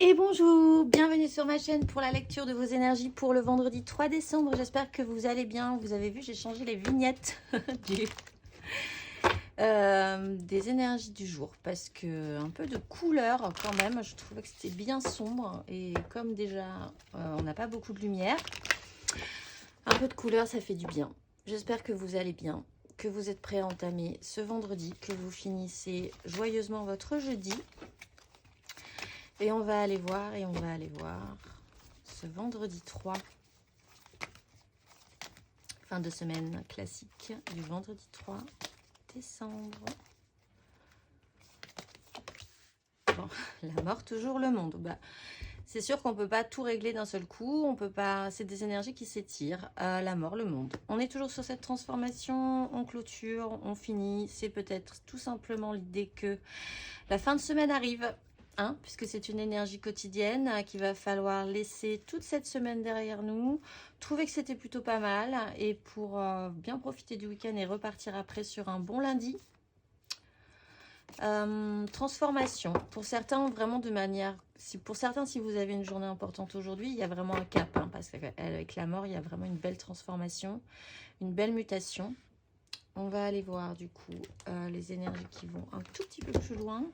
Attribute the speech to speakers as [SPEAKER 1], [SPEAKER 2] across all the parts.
[SPEAKER 1] Et bonjour, bienvenue sur ma chaîne pour la lecture de vos énergies pour le vendredi 3 décembre. J'espère que vous allez bien. Vous avez vu, j'ai changé les vignettes des énergies du jour parce que un peu de couleur quand même. Je trouvais que c'était bien sombre et comme déjà on n'a pas beaucoup de lumière, un peu de couleur ça fait du bien. J'espère que vous allez bien, que vous êtes prêts à entamer ce vendredi, que vous finissez joyeusement votre jeudi. Et on va aller voir, ce vendredi 3, fin de semaine classique du vendredi 3 décembre. Bon, la mort, toujours le monde. Bah, c'est sûr qu'on ne peut pas tout régler d'un seul coup, on peut pas. C'est des énergies qui s'étirent. La mort, le monde. On est toujours sur cette transformation, on clôture, on finit. C'est peut-être tout simplement l'idée que la fin de semaine arrive. Puisque c'est une énergie quotidienne qu'il va falloir laisser toute cette semaine derrière nous, trouver que c'était plutôt pas mal et pour bien profiter du week-end et repartir après sur un bon lundi. Transformation, pour certains vraiment de manière, pour certains si vous avez une journée importante aujourd'hui, il y a vraiment un cap, parce qu'avec la mort il y a vraiment une belle transformation, une belle mutation. On va aller voir du coup les énergies qui vont un tout petit peu plus loin.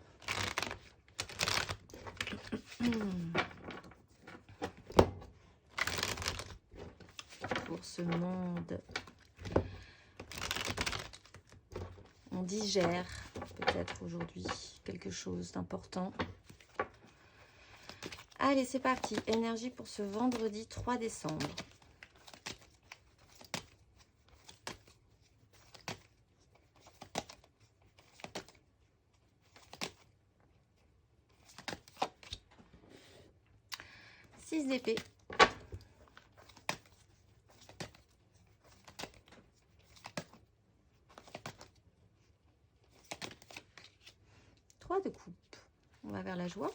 [SPEAKER 1] Pour ce monde, on digère peut-être aujourd'hui quelque chose d'important. Allez, c'est parti. Énergie pour ce vendredi 3 décembre. Six d'épée. 3 de coupe. On va vers la joie.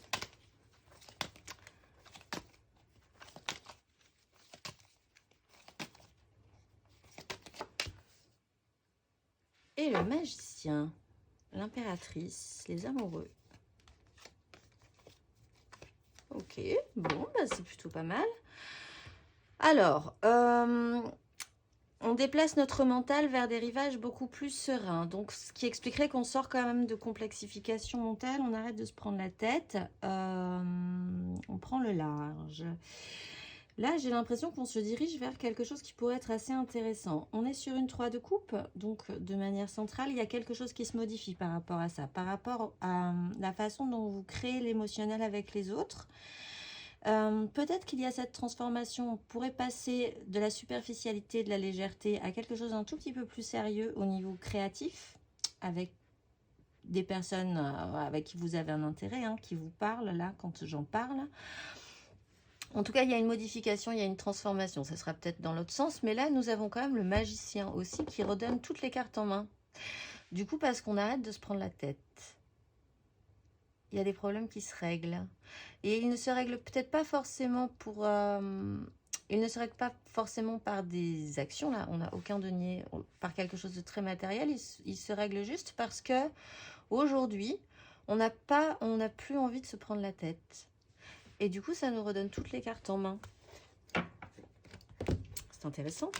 [SPEAKER 1] Et le magicien, l'impératrice, les amoureux. Ok, bon, bah c'est plutôt pas mal. Alors, on déplace notre mental vers des rivages beaucoup plus sereins. Donc, ce qui expliquerait qu'on sort quand même de complexification mentale. On arrête de se prendre la tête. On prend le large. Là, j'ai l'impression qu'on se dirige vers quelque chose qui pourrait être assez intéressant. On est sur une 3 de coupe, donc de manière centrale, il y a quelque chose qui se modifie par rapport à ça, par rapport à la façon dont vous créez l'émotionnel avec les autres. Peut-être qu'il y a cette transformation, on pourrait passer de la superficialité, de la légèreté à quelque chose d'un tout petit peu plus sérieux au niveau créatif, avec des personnes avec qui vous avez un intérêt, qui vous parlent là quand j'en parle. En tout cas, il y a une modification, il y a une transformation. Ça sera peut-être dans l'autre sens. Mais là, nous avons quand même le magicien aussi qui redonne toutes les cartes en main. Du coup, parce qu'on arrête de se prendre la tête. Il y a des problèmes qui se règlent. Et ils ne se règlent peut-être pas forcément pour... ils ne se règlent pas forcément par des actions. Là, on n'a aucun denier par quelque chose de très matériel. Ils se règlent juste parce que aujourd'hui, on n'a plus envie de se prendre la tête. Et du coup, ça nous redonne toutes les cartes en main. C'est intéressant.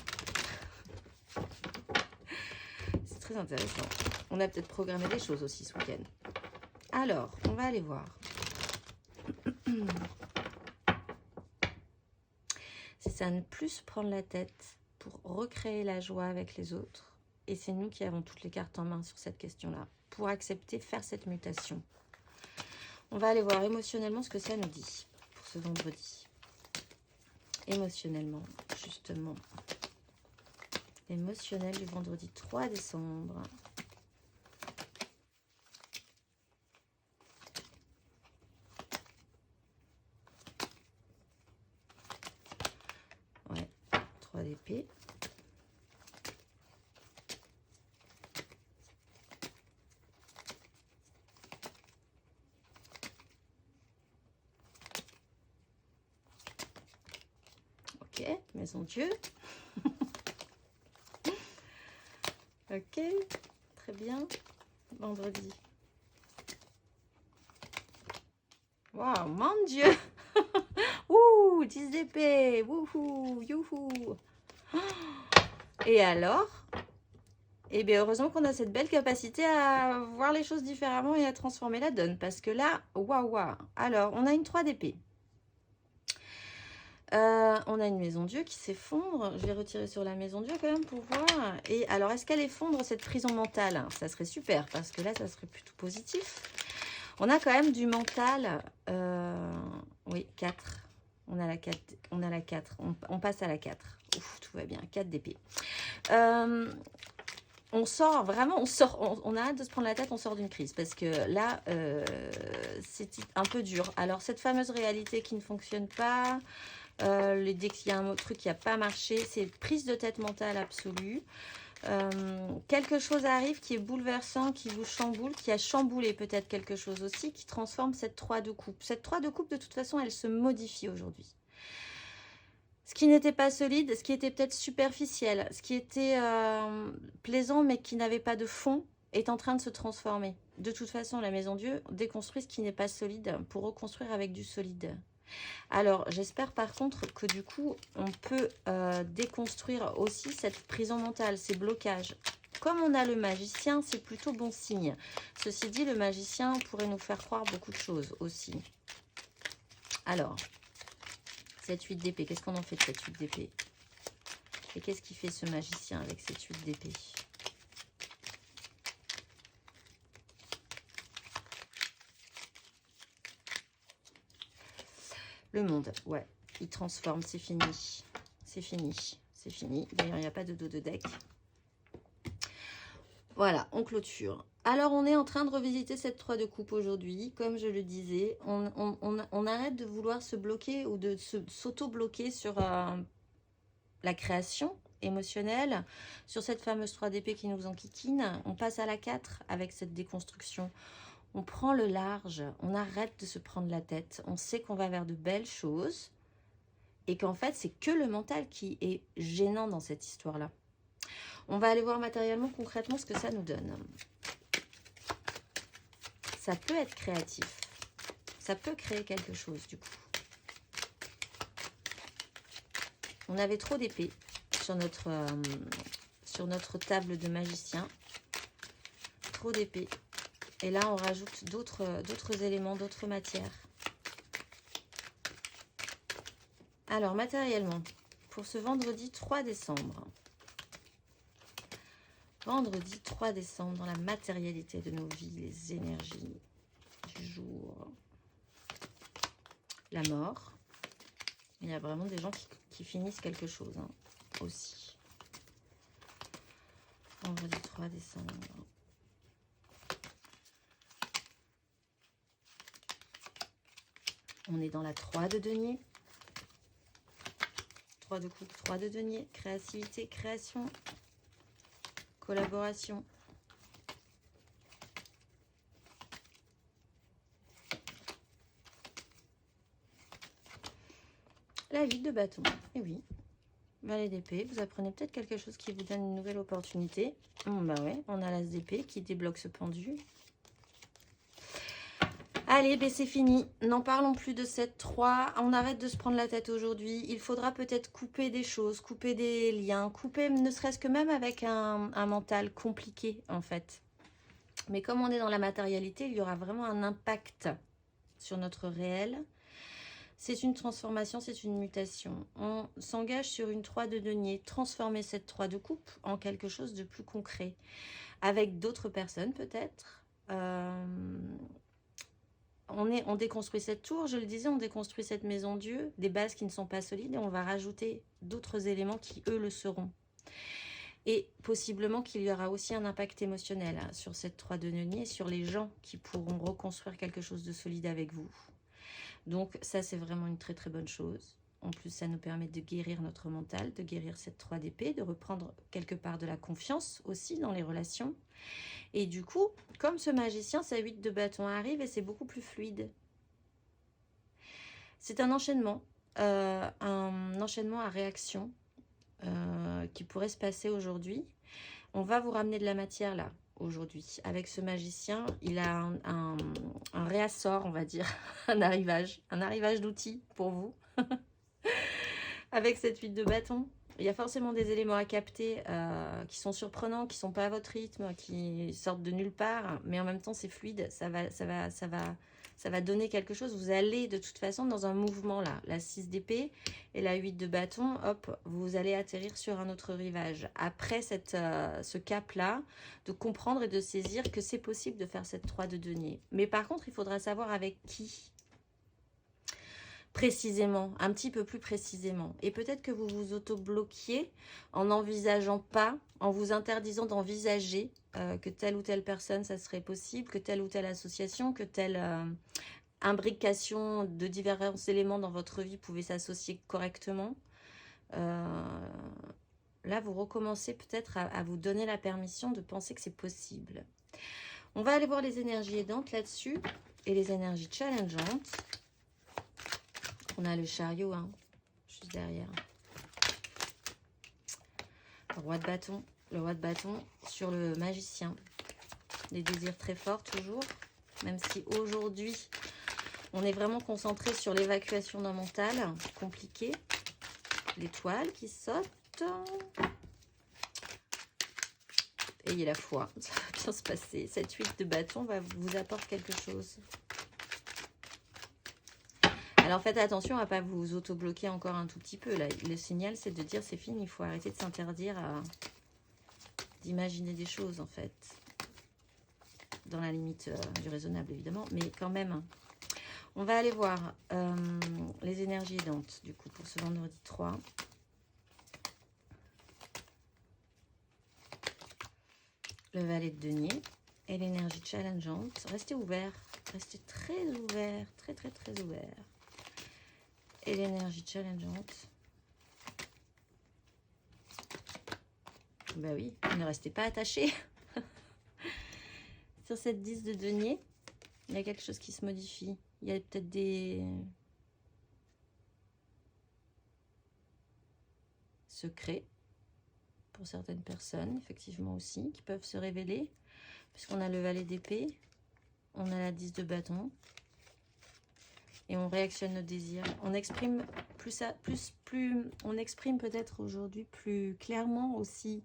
[SPEAKER 1] C'est très intéressant. On a peut-être programmé des choses aussi ce week-end. Alors, on va aller voir. C'est ça, ne plus se prendre la tête pour recréer la joie avec les autres. Et c'est nous qui avons toutes les cartes en main sur cette question-là, pour accepter, faire cette mutation. On va aller voir émotionnellement ce que ça nous dit pour ce vendredi. Émotionnellement, justement. Émotionnel du vendredi 3 décembre. Ouais, 3 d'épée. Ok, maison Dieu. Ok, très bien. Vendredi. Waouh, mon Dieu. Ouh, 10 d'épée. Wouhou, youhou. Et alors? Eh bien, heureusement qu'on a cette belle capacité à voir les choses différemment et à transformer la donne. Parce que là, waouh, waouh. Alors, on a une 3 d'épée. On a une maison Dieu qui s'effondre. Je vais retirer sur la maison Dieu quand même pour voir. Et alors, est-ce qu'elle effondre cette prison mentale? Ça serait super parce que là, ça serait plutôt positif. On a quand même du mental. Oui, 4. On a la 4. On a la 4. On passe à la 4. Ouf, tout va bien. 4 d'épée. On sort, vraiment, on a hâte de se prendre la tête, on sort d'une crise. Parce que là, c'est un peu dur. Alors, cette fameuse réalité qui ne fonctionne pas... dès qu'il y a un truc qui n'a pas marché, c'est prise de tête mentale absolue. Quelque chose arrive qui est bouleversant, qui vous chamboule, qui a chamboulé peut-être quelque chose aussi, qui transforme cette 3 de coupe. Cette 3 de coupe, de toute façon, elle se modifie aujourd'hui. Ce qui n'était pas solide, ce qui était peut-être superficiel, ce qui était plaisant mais qui n'avait pas de fond, est en train de se transformer. De toute façon, la maison Dieu déconstruit ce qui n'est pas solide pour reconstruire avec du solide. Alors, j'espère par contre que du coup, on peut déconstruire aussi cette prison mentale, ces blocages. Comme on a le magicien, c'est plutôt bon signe. Ceci dit, le magicien pourrait nous faire croire beaucoup de choses aussi. Alors, cette 8 d'épée, qu'est-ce qu'on en fait de cette 8 d'épée? Et qu'est-ce qu'il fait ce magicien avec cette 8 d'épée? Le monde, ouais, il transforme, c'est fini. C'est fini, c'est fini. D'ailleurs, il n'y a pas de dos de deck. Voilà, on clôture. Alors, on est en train de revisiter cette 3 de coupe aujourd'hui. Comme je le disais, on arrête de vouloir se bloquer ou de s'auto-bloquer sur la création émotionnelle, sur cette fameuse 3 d'épée qui nous enquiquine. On passe à la 4 avec cette déconstruction. On prend le large, on arrête de se prendre la tête, on sait qu'on va vers de belles choses et qu'en fait, c'est que le mental qui est gênant dans cette histoire-là. On va aller voir matériellement, concrètement, ce que ça nous donne. Ça peut être créatif. Ça peut créer quelque chose, du coup. On avait trop d'épées sur notre table de magicien. Trop d'épées. Et là, on rajoute d'autres éléments, d'autres matières. Alors, matériellement, pour ce vendredi 3 décembre. Vendredi 3 décembre, dans la matérialité de nos vies, les énergies du jour. La mort. Il y a vraiment des gens qui finissent quelque chose, hein, aussi. Vendredi 3 décembre. On est dans la 3 de denier. 3 de coupe, 3 de denier. Créativité, création, collaboration. La 8 de bâton. Et oui. Valet d'épée. Vous apprenez peut-être quelque chose qui vous donne une nouvelle opportunité. Bah ouais, on a l'as d'épée qui débloque ce pendu. Allez, ben c'est fini. N'en parlons plus de cette 3. On arrête de se prendre la tête aujourd'hui. Il faudra peut-être couper des choses, couper des liens, couper ne serait-ce que même avec un mental compliqué, en fait. Mais comme on est dans la matérialité, il y aura vraiment un impact sur notre réel. C'est une transformation, c'est une mutation. On s'engage sur une 3 de denier, transformer cette 3 de coupe en quelque chose de plus concret. Avec d'autres personnes peut-être. On déconstruit cette tour, je le disais, on déconstruit cette maison Dieu, des bases qui ne sont pas solides et on va rajouter d'autres éléments qui, eux, le seront. Et possiblement qu'il y aura aussi un impact émotionnel sur cette 3 de denier, sur les gens qui pourront reconstruire quelque chose de solide avec vous. Donc ça, c'est vraiment une très très bonne chose. En plus, ça nous permet de guérir notre mental, de guérir cette 3 d'épée, de reprendre quelque part de la confiance aussi dans les relations. Et du coup, comme ce magicien, sa 8 de bâton arrive et c'est beaucoup plus fluide. C'est un enchaînement à réaction qui pourrait se passer aujourd'hui. On va vous ramener de la matière là, aujourd'hui. Avec ce magicien, il a un réassort, on va dire, un arrivage d'outils pour vous. Avec cette 8 de bâton, il y a forcément des éléments à capter qui sont surprenants, qui ne sont pas à votre rythme, qui sortent de nulle part, mais en même temps c'est fluide, ça va donner quelque chose. Vous allez de toute façon dans un mouvement là, la 6 d'épée et la 8 de bâton, hop, vous allez atterrir sur un autre rivage. Après ce cap là, de comprendre et de saisir que c'est possible de faire cette 3 de denier. Mais par contre, il faudra savoir avec qui. Précisément, un petit peu plus précisément. Et peut-être que vous vous auto-bloquiez en n'envisageant pas, en vous interdisant d'envisager que telle ou telle personne, ça serait possible, que telle ou telle association, que telle imbrication de différents éléments dans votre vie pouvait s'associer correctement. Là, vous recommencez peut-être à vous donner la permission de penser que c'est possible. On va aller voir les énergies aidantes là-dessus et les énergies challengeantes. On a le chariot, hein, juste derrière. Le roi de bâton sur le magicien. Des désirs très forts toujours, même si aujourd'hui, on est vraiment concentré sur l'évacuation d'un mental compliqué. L'étoile qui saute. Ayez la foi, ça va bien se passer. Cette 8 de bâton vous apporte quelque chose. Alors faites attention à ne pas vous auto-bloquer encore un tout petit peu. Là, le signal, c'est de dire c'est fini, il faut arrêter de s'interdire d'imaginer des choses en fait. Dans la limite du raisonnable évidemment, mais quand même. On va aller voir les énergies aidantes du coup pour ce vendredi 3. Le valet de denier et l'énergie challengeante. Restez ouvert, restez très ouvert, très très très ouvert. Et l'énergie challengeante. Bah oui, ne restez pas attaché. Sur cette 10 de denier, il y a quelque chose qui se modifie. Il y a peut-être des secrets pour certaines personnes, effectivement aussi, qui peuvent se révéler. Puisqu'on a le valet d'épée, on a la 10 de bâton. Et on réactionne nos désirs. On exprime on exprime peut-être aujourd'hui plus clairement aussi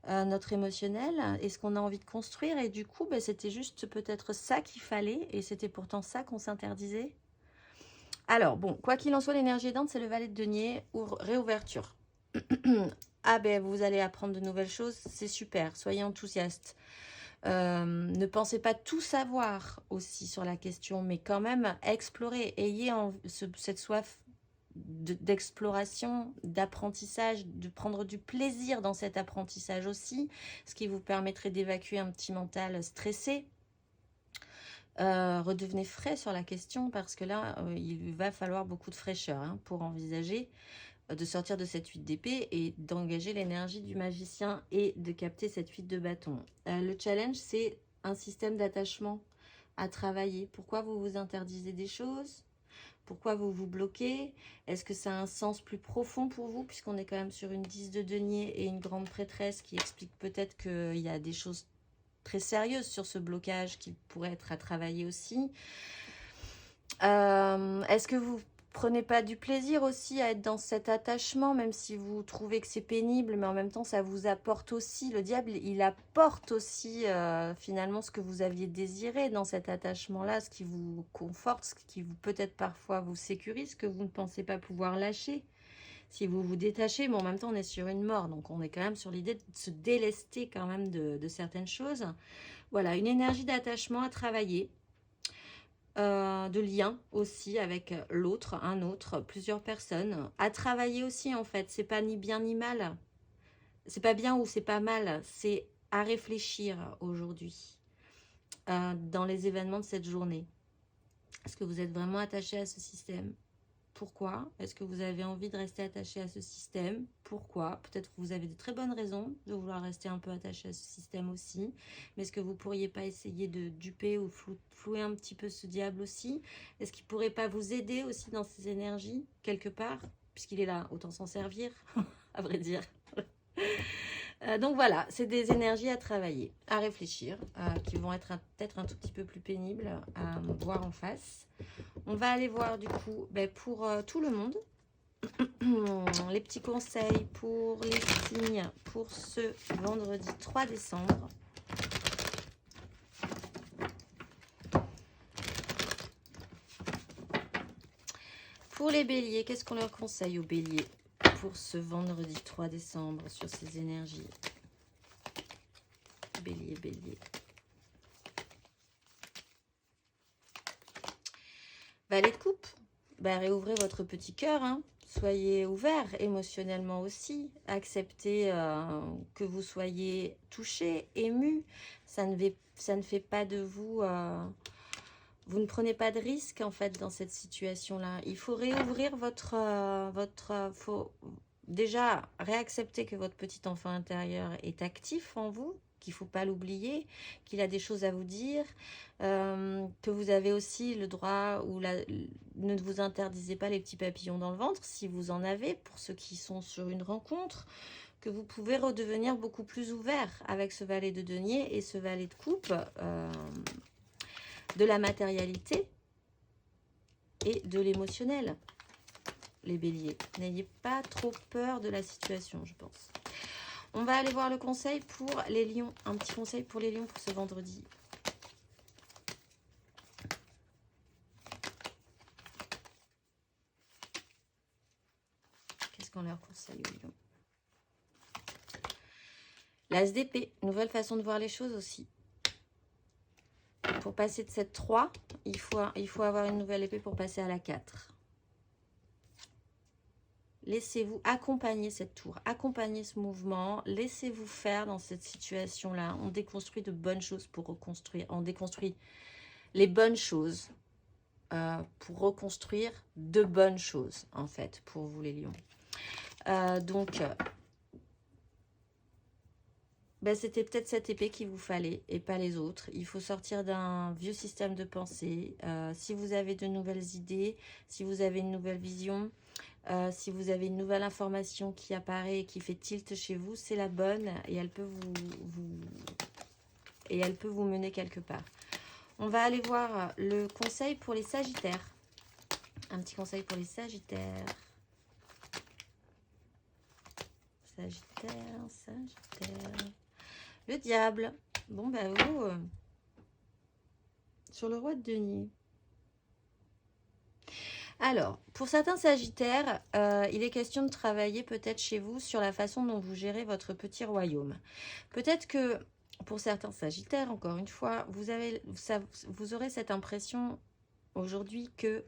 [SPEAKER 1] notre émotionnel et ce qu'on a envie de construire. Et du coup, bah, c'était juste peut-être ça qu'il fallait. Et c'était pourtant ça qu'on s'interdisait. Alors, bon, quoi qu'il en soit, l'énergie aidante, c'est le valet de denier, réouverture. Ah ben, vous allez apprendre de nouvelles choses, c'est super. Soyez enthousiastes. Ne pensez pas tout savoir aussi sur la question, mais quand même explorer. Ayez cette soif d'exploration, d'apprentissage, de prendre du plaisir dans cet apprentissage aussi, ce qui vous permettrait d'évacuer un petit mental stressé. Redevenez frais sur la question parce que là, il va falloir beaucoup de fraîcheur hein, pour envisager de sortir de cette 8 d'épée et d'engager l'énergie du magicien et de capter cette 8 de bâton. Le challenge, c'est un système d'attachement à travailler. Pourquoi vous vous interdisez des choses? Pourquoi vous vous bloquez? Est-ce que ça a un sens plus profond pour vous? Puisqu'on est quand même sur une 10 de denier et une grande prêtresse qui explique peut-être qu'il y a des choses très sérieuses sur ce blocage qui pourrait être à travailler aussi. Est-ce que vous prenez pas du plaisir aussi à être dans cet attachement, même si vous trouvez que c'est pénible, mais en même temps ça vous apporte aussi, le diable il apporte aussi finalement ce que vous aviez désiré dans cet attachement-là, ce qui vous conforte, ce qui vous peut-être parfois vous sécurise, ce que vous ne pensez pas pouvoir lâcher. Si vous vous détachez, mais en même temps on est sur une mort, donc on est quand même sur l'idée de se délester quand même de certaines choses. Voilà, une énergie d'attachement à travailler. De lien aussi avec l'autre, un autre, plusieurs personnes, à travailler aussi en fait, c'est pas ni bien ni mal, c'est pas bien ou c'est pas mal, c'est à réfléchir aujourd'hui dans les événements de cette journée. Est-ce que vous êtes vraiment attaché à ce système? Pourquoi? Est-ce que vous avez envie de rester attaché à ce système? Pourquoi? Peut-être que vous avez de très bonnes raisons de vouloir rester un peu attaché à ce système aussi. Mais est-ce que vous ne pourriez pas essayer de duper ou flouer un petit peu ce diable aussi? Est-ce qu'il ne pourrait pas vous aider aussi dans ces énergies, quelque part? Puisqu'il est là, autant s'en servir, à vrai dire. Donc voilà, c'est des énergies à travailler, à réfléchir, qui vont être peut-être un tout petit peu plus pénibles à voir en face. On va aller voir du coup pour tout le monde, les petits conseils pour les signes pour ce vendredi 3 décembre. Pour les béliers, qu'est-ce qu'on leur conseille aux béliers pour ce vendredi 3 décembre sur ces énergies? Bélier, bélier. Valet de coupe, réouvrez votre petit cœur, hein. Soyez ouvert émotionnellement aussi. Acceptez que vous soyez touché, ému. Ça ne fait pas de vous... vous ne prenez pas de risque en fait dans cette situation-là. Il faut réouvrir faut déjà réaccepter que votre petit enfant intérieur est actif en vous, qu'il ne faut pas l'oublier, qu'il a des choses à vous dire, que vous avez aussi le droit ne vous interdisez pas les petits papillons dans le ventre si vous en avez, pour ceux qui sont sur une rencontre, que vous pouvez redevenir beaucoup plus ouvert avec ce valet de denier et ce valet de coupe, de la matérialité et de l'émotionnel. Les béliers, n'ayez pas trop peur de la situation, je pense. On va aller voir le conseil pour les lions. Un petit conseil pour les lions pour ce vendredi. Qu'est-ce qu'on leur conseille aux lions? L'as d'épée, nouvelle façon de voir les choses aussi. Pour passer de cette 3, il faut avoir une nouvelle épée pour passer à la 4. Laissez-vous accompagner cette tour, accompagner ce mouvement, laissez-vous faire dans cette situation-là. On déconstruit de bonnes choses pour reconstruire. On déconstruit les bonnes choses pour reconstruire de bonnes choses, en fait, pour vous les lions. C'était peut-être cette épée qu'il vous fallait et pas les autres. Il faut sortir d'un vieux système de pensée. Si vous avez de nouvelles idées, si vous avez une nouvelle vision, si vous avez une nouvelle information qui apparaît et qui fait tilt chez vous, c'est la bonne et elle peut vous mener quelque part. On va aller voir le conseil pour les sagittaires. Un petit conseil pour les sagittaires. Sagittaire. Le diable. Bon, vous, sur le roi de denier. Alors, pour certains sagittaires, il est question de travailler peut-être chez vous sur la façon dont vous gérez votre petit royaume. Peut-être que pour certains sagittaires, encore une fois, vous aurez cette impression aujourd'hui que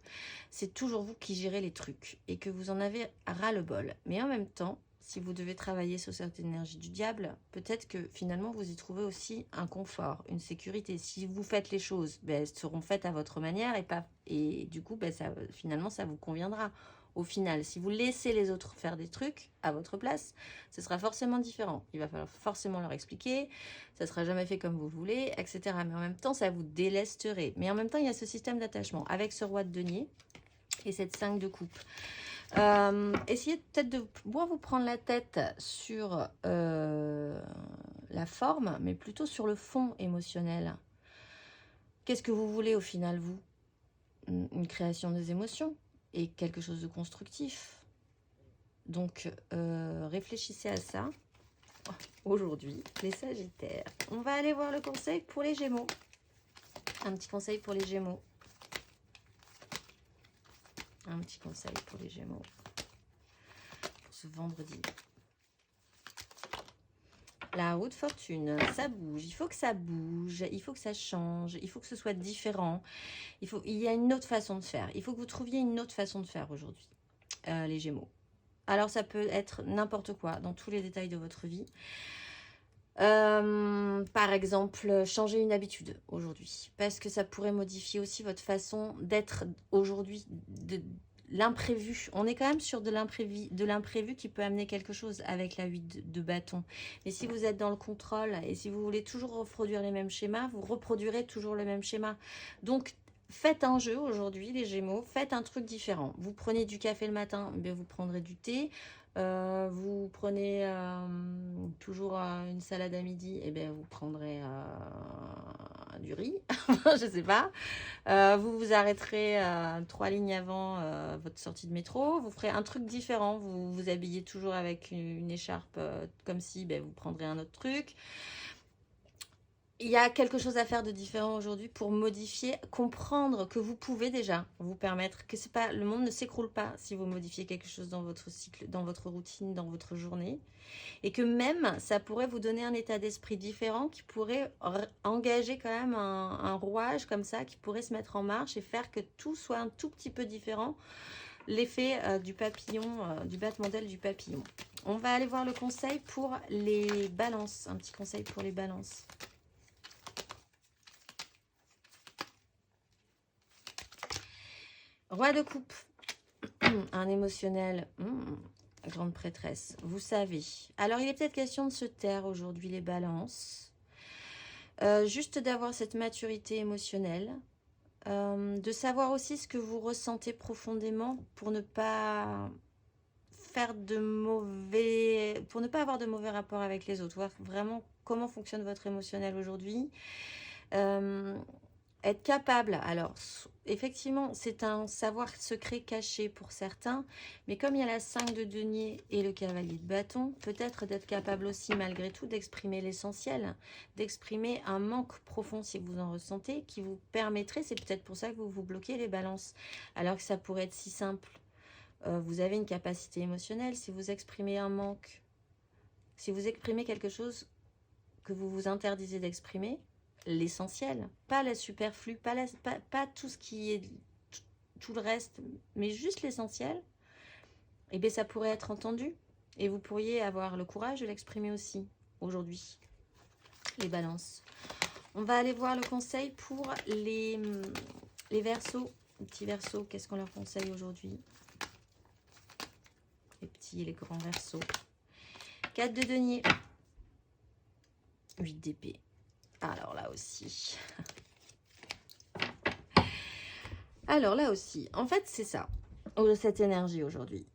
[SPEAKER 1] c'est toujours vous qui gérez les trucs et que vous en avez ras-le-bol. Mais en même temps, si vous devez travailler sur cette énergie du diable, peut-être que finalement vous y trouvez aussi un confort, une sécurité. Si vous faites les choses, elles seront faites à votre manière et du coup, finalement, ça vous conviendra. Au final, si vous laissez les autres faire des trucs à votre place, ce sera forcément différent. Il va falloir forcément leur expliquer, ça ne sera jamais fait comme vous voulez, etc. Mais en même temps, ça vous délesterait. Mais en même temps, il y a ce système d'attachement avec ce roi de denier et cette 5 de coupe. Essayez peut-être de moins vous prendre la tête sur la forme, mais plutôt sur le fond émotionnel. Qu'est-ce que vous voulez au final, vous? Une création des émotions et quelque chose de constructif. Donc, réfléchissez à ça. Aujourd'hui, les sagittaires. On va aller voir le conseil pour les gémeaux. Un petit conseil pour les gémeaux. Un petit conseil pour les gémeaux pour ce vendredi. La roue de fortune, ça bouge, il faut que ça bouge, il faut que ça change, il faut que ce soit différent. Il y a une autre façon de faire. Il faut que vous trouviez une autre façon de faire aujourd'hui, les gémeaux. Alors ça peut être n'importe quoi, dans tous les détails de votre vie. Par exemple, changer une habitude aujourd'hui, parce que ça pourrait modifier aussi votre façon d'être aujourd'hui, de l'imprévu. On est quand même sur de l'imprévu qui peut amener quelque chose avec la 8 de bâton. Et si vous êtes dans le contrôle et si vous voulez toujours reproduire les mêmes schémas, vous reproduirez toujours le même schéma. Donc, faites un jeu aujourd'hui, les Gémeaux, faites un truc différent. Vous prenez du café le matin, vous prendrez du thé. Vous prenez toujours une salade à midi, et bien vous prendrez du riz, je sais pas. Vous vous arrêterez 3 lignes avant votre sortie de métro. Vous ferez un truc différent. Vous vous habillez toujours avec une écharpe comme si ben, vous prendrez un autre truc. Il y a quelque chose à faire de différent aujourd'hui pour modifier, comprendre que vous pouvez déjà vous permettre, que c'est pas, le monde ne s'écroule pas si vous modifiez quelque chose dans votre cycle, dans votre routine, dans votre journée. Et que même, ça pourrait vous donner un état d'esprit différent qui pourrait engager quand même un rouage comme ça, qui pourrait se mettre en marche et faire que tout soit un tout petit peu différent. L'effet du papillon, du battement d'aile du papillon. On va aller voir le conseil pour les balances. Un petit conseil pour les balances. Roi de coupe, un émotionnel, grande prêtresse, vous savez. Alors, il est peut-être question de se taire aujourd'hui, les balances. Juste d'avoir cette maturité émotionnelle. De savoir aussi ce que vous ressentez profondément pour ne pas faire de mauvais... Pour ne pas avoir de mauvais rapports avec les autres. Voir vraiment comment fonctionne votre émotionnel aujourd'hui. Être capable, alors effectivement c'est un savoir secret caché pour certains, mais comme il y a la 5 de denier et le cavalier de bâton, peut-être d'être capable aussi malgré tout d'exprimer l'essentiel, d'exprimer un manque profond si vous en ressentez, qui vous permettrait, c'est peut-être pour ça que vous vous bloquez les balances, alors que ça pourrait être si simple. Vous avez une capacité émotionnelle, si vous exprimez un manque, si vous exprimez quelque chose que vous vous interdisez d'exprimer, l'essentiel, pas la superflu, pas tout ce qui est tout le reste, mais juste l'essentiel, et bien ça pourrait être entendu et vous pourriez avoir le courage de l'exprimer aussi aujourd'hui, les balances. On va aller voir le conseil pour les Verseaux, les petits Verseaux, qu'est-ce qu'on leur conseille aujourd'hui? Les petits et les grands Verseaux. 4 de denier, 8 d'épée. Alors là aussi. Alors là aussi, en fait c'est ça, cette énergie aujourd'hui.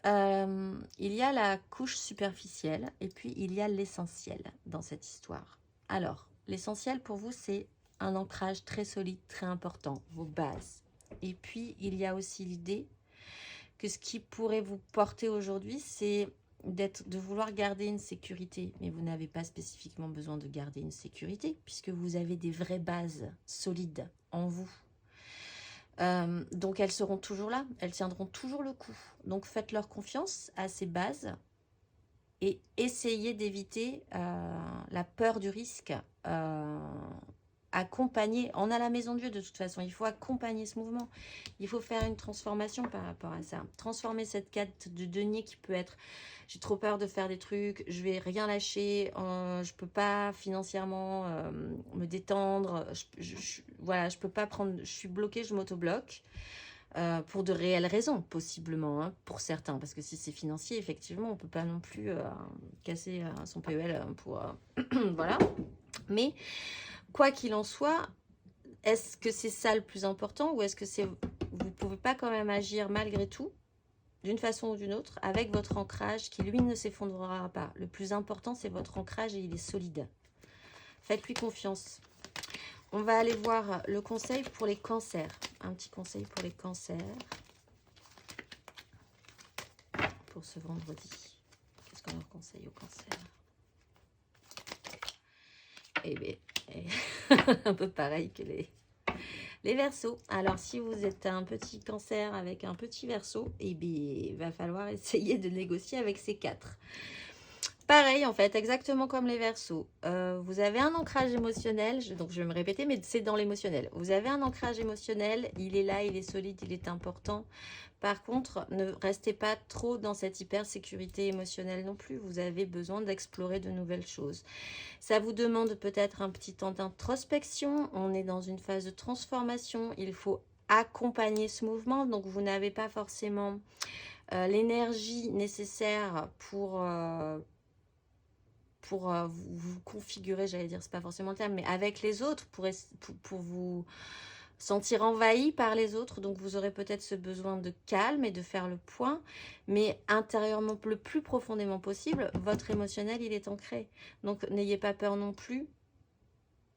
[SPEAKER 1] Il y a la couche superficielle et puis il y a l'essentiel dans cette histoire. Alors, l'essentiel pour vous c'est un ancrage très solide, très important, vos bases. Et puis il y a aussi l'idée que ce qui pourrait vous porter aujourd'hui c'est de vouloir garder une sécurité, mais vous n'avez pas spécifiquement besoin de garder une sécurité puisque vous avez des vraies bases solides en vous. Donc elles seront toujours là, elles tiendront toujours le coup. Donc faites-leur confiance à ces bases et essayez d'éviter la peur du risque. Accompagner, on a la maison de Dieu de toute façon, il faut accompagner ce mouvement, il faut faire une transformation par rapport à ça, transformer cette carte de denier qui peut être j'ai trop peur de faire des trucs, je vais rien lâcher, je peux pas financièrement me détendre, voilà, je peux pas prendre, je suis bloquée, je m'auto-bloque pour de réelles raisons possiblement, hein, pour certains, parce que si c'est financier, effectivement, on peut pas non plus casser son PEL pour voilà, mais quoi qu'il en soit, est-ce que c'est ça le plus important ou est-ce que c'est vous pouvez pas quand même agir malgré tout d'une façon ou d'une autre avec votre ancrage qui lui ne s'effondrera pas. Le plus important c'est votre ancrage et il est solide. Faites-lui confiance. On va aller voir le conseil pour les cancers. Un petit conseil pour les cancers pour ce vendredi. Qu'est-ce qu'on leur conseille aux cancers? Eh bien, un peu pareil que les Verseaux. Alors, si vous êtes un petit cancer avec un petit Verseau, eh bien, il va falloir essayer de négocier avec ces 4. Pareil, en fait, exactement comme les Verseaux. Vous avez un ancrage émotionnel, donc je vais me répéter, mais c'est dans l'émotionnel. Vous avez un ancrage émotionnel, il est là, il est solide, il est important. Par contre, ne restez pas trop dans cette hyper sécurité émotionnelle non plus. Vous avez besoin d'explorer de nouvelles choses. Ça vous demande peut-être un petit temps d'introspection. On est dans une phase de transformation. Il faut accompagner ce mouvement. Donc, vous n'avez pas forcément l'énergie nécessaire pour vous configurer, j'allais dire, c'est pas forcément le terme, mais avec les autres pour vous sentir envahi par les autres, donc vous aurez peut-être ce besoin de calme et de faire le point, mais intérieurement, le plus profondément possible, votre émotionnel, il est ancré. Donc n'ayez pas peur non plus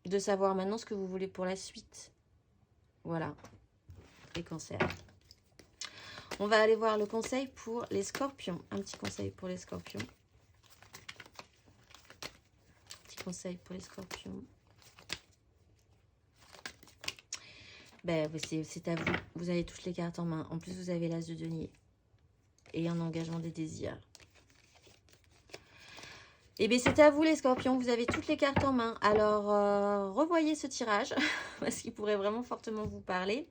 [SPEAKER 1] de savoir maintenant ce que vous voulez pour la suite. Voilà, les cancers. On va aller voir le conseil pour les scorpions. Un petit conseil pour les scorpions. Petit conseil pour les scorpions. Ben, c'est à vous. Vous avez toutes les cartes en main. En plus, vous avez l'as de denier. Et un engagement des désirs. Et bien, c'est à vous les scorpions. Vous avez toutes les cartes en main. Alors, revoyez ce tirage. Parce qu'il pourrait vraiment fortement vous parler.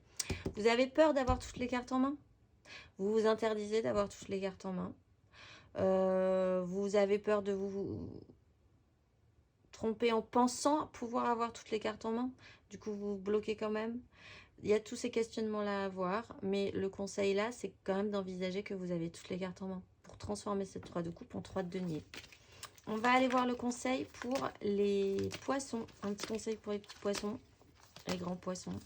[SPEAKER 1] Vous avez peur d'avoir toutes les cartes en main? Vous vous interdisez d'avoir toutes les cartes en main. Vous avez peur de vous tromper en pensant pouvoir avoir toutes les cartes en main. Du coup, vous vous bloquez quand même. Il y a tous ces questionnements-là à avoir, mais le conseil là, c'est quand même d'envisager que vous avez toutes les cartes en main pour transformer cette 3 de coupe en 3 de denier. On va aller voir le conseil pour les poissons. Un petit conseil pour les petits poissons, les grands poissons,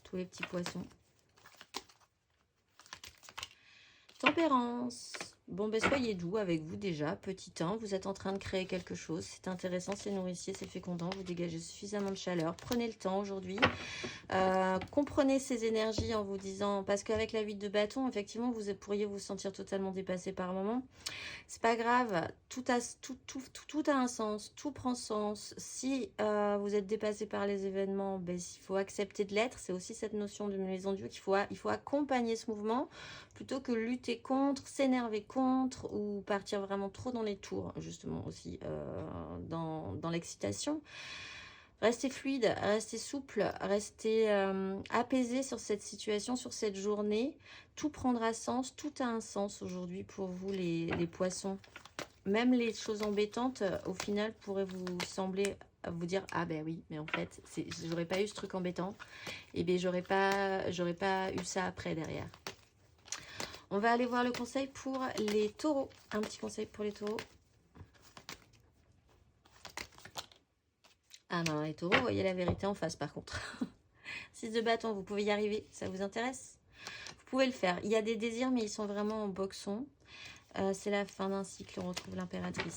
[SPEAKER 1] tous les petits poissons. Tempérance. Bon, ben soyez doux avec vous déjà, petit 1. Vous êtes en train de créer quelque chose. C'est intéressant, c'est nourricier, c'est fécondant. Vous dégagez suffisamment de chaleur. Prenez le temps aujourd'hui. Comprenez ces énergies en vous disant, parce qu'avec la 8 de bâton, effectivement, vous pourriez vous sentir totalement dépassé par moment. C'est pas grave, tout a un sens, tout prend sens. Si vous êtes dépassé par les événements, ben, il faut accepter de l'être. C'est aussi cette notion de maison de Dieu qu'il faut accompagner ce mouvement plutôt que lutter contre, s'énerver contre ou partir vraiment trop dans les tours, justement aussi dans l'excitation. Restez fluide, restez souple, restez apaisé sur cette situation, sur cette journée. Tout prendra sens, tout a un sens aujourd'hui pour vous les poissons. Même les choses embêtantes, au final, pourraient vous sembler, vous dire « Ah ben oui, mais en fait, j'aurais pas eu ce truc embêtant. Et bien, j'aurais pas eu ça après, derrière. » On va aller voir le conseil pour les taureaux. Un petit conseil pour les taureaux. Ah non, les taureaux, voyez la vérité en face par contre. 6 de bâton, vous pouvez y arriver, ça vous intéresse? Vous pouvez le faire. Il y a des désirs, mais ils sont vraiment en boxon. C'est la fin d'un cycle, on retrouve l'impératrice.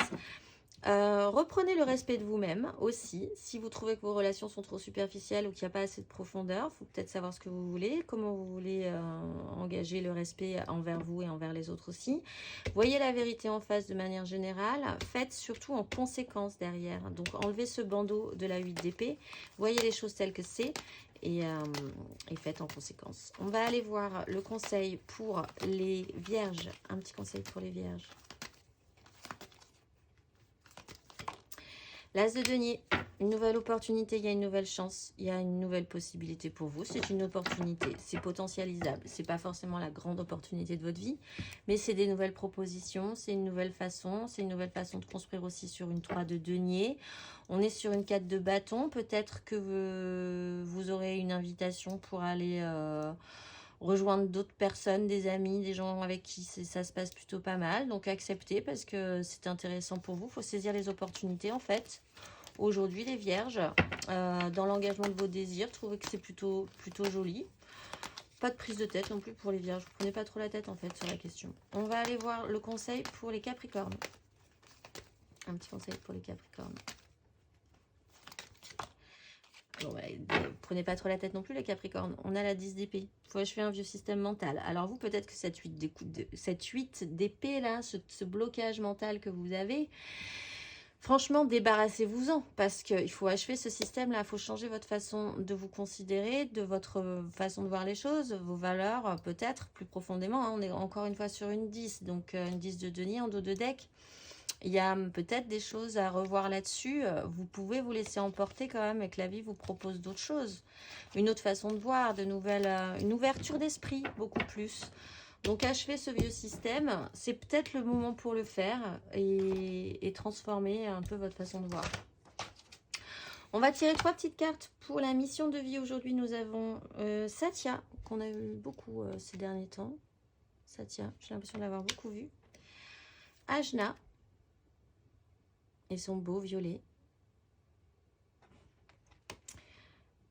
[SPEAKER 1] Reprenez le respect de vous-même aussi. Si vous trouvez que vos relations sont trop superficielles ou qu'il n'y a pas assez de profondeur, il faut peut-être savoir ce que vous voulez, comment vous voulez engager le respect envers vous et envers les autres aussi. Voyez la vérité en face de manière générale. Faites surtout en conséquence derrière. Donc enlevez ce bandeau de la 8 d'épée. Voyez les choses telles que c'est. Et faites en conséquence. On va aller voir le conseil pour les vierges. Un petit conseil pour les vierges. L'as de denier, une nouvelle opportunité, il y a une nouvelle chance, il y a une nouvelle possibilité pour vous. C'est une opportunité, c'est potentialisable. C'est pas forcément la grande opportunité de votre vie, mais c'est des nouvelles propositions, c'est une nouvelle façon de construire aussi sur une 3 de denier. On est sur une 4 de bâton, peut-être que vous aurez une invitation pour aller rejoindre d'autres personnes, des amis, des gens avec qui ça se passe plutôt pas mal. Donc acceptez parce que c'est intéressant pour vous. Il faut saisir les opportunités en fait. Aujourd'hui les vierges, dans l'engagement de vos désirs, trouvez que c'est plutôt joli. Pas de prise de tête non plus pour les vierges. Vous prenez pas trop la tête en fait sur la question. On va aller voir le conseil pour les capricornes. Un petit conseil pour les capricornes. Bon, ouais, prenez pas trop la tête non plus les capricornes. On a la 10 d'épée. Il faut achever un vieux système mental. Alors vous, peut-être que cette 8 d'épée là, ce blocage mental que vous avez, franchement, débarrassez-vous-en. Parce qu'il faut achever ce système-là. Il faut changer votre façon de vous considérer, de votre façon de voir les choses, vos valeurs, peut-être plus profondément. Hein. On est encore une fois sur une 10. Donc une 10 de denier en dos de deck. Il y a peut-être des choses à revoir là-dessus. Vous pouvez vous laisser emporter quand même et que la vie vous propose d'autres choses. Une autre façon de voir, une ouverture d'esprit, beaucoup plus. Donc achever ce vieux système, c'est peut-être le moment pour le faire et transformer un peu votre façon de voir. On va tirer 3 petites cartes pour la mission de vie. Aujourd'hui, nous avons Satya, qu'on a eu beaucoup ces derniers temps. Satya, j'ai l'impression de l'avoir beaucoup vu. Ajna. Et son beau violet.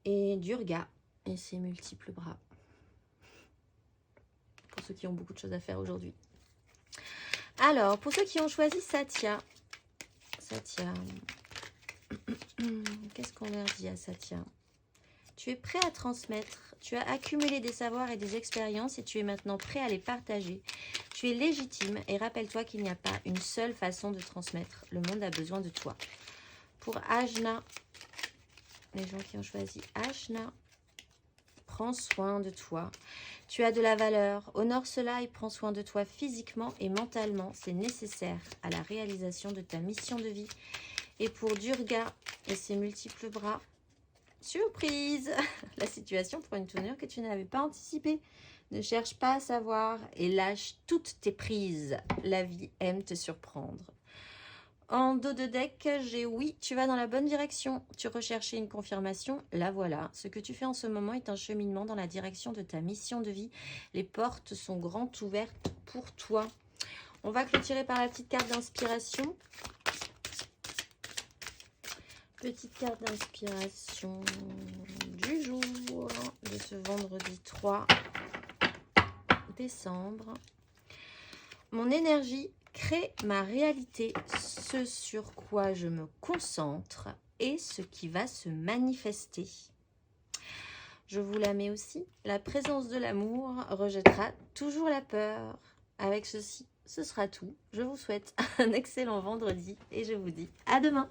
[SPEAKER 1] et Durga et ses multiples bras. Pour ceux qui ont beaucoup de choses à faire aujourd'hui. Alors, pour ceux qui ont choisi Satya, qu'est-ce qu'on leur dit à Satya? Tu es prêt à transmettre, tu as accumulé des savoirs et des expériences et tu es maintenant prêt à les partager. Tu es légitime et rappelle-toi qu'il n'y a pas une seule façon de transmettre. Le monde a besoin de toi. Pour Ajna, les gens qui ont choisi Ajna, prends soin de toi. Tu as de la valeur. Honore cela et prends soin de toi physiquement et mentalement. C'est nécessaire à la réalisation de ta mission de vie. Et pour Durga et ses multiples bras, surprise! La situation prend une tournure que tu n'avais pas anticipée. Ne cherche pas à savoir et lâche toutes tes prises. La vie aime te surprendre. En dos de deck, j'ai oui, tu vas dans la bonne direction. Tu recherchais une confirmation, la voilà. Ce que tu fais en ce moment est un cheminement dans la direction de ta mission de vie. Les portes sont grandes ouvertes pour toi. On va clôturer par la petite carte d'inspiration. Petite carte d'inspiration du jour de ce vendredi 3 décembre. Mon énergie crée ma réalité, ce sur quoi je me concentre et ce qui va se manifester. Je vous la mets aussi. La présence de l'amour rejettera toujours la peur. Avec ceci, ce sera tout. Je vous souhaite un excellent vendredi et je vous dis à demain.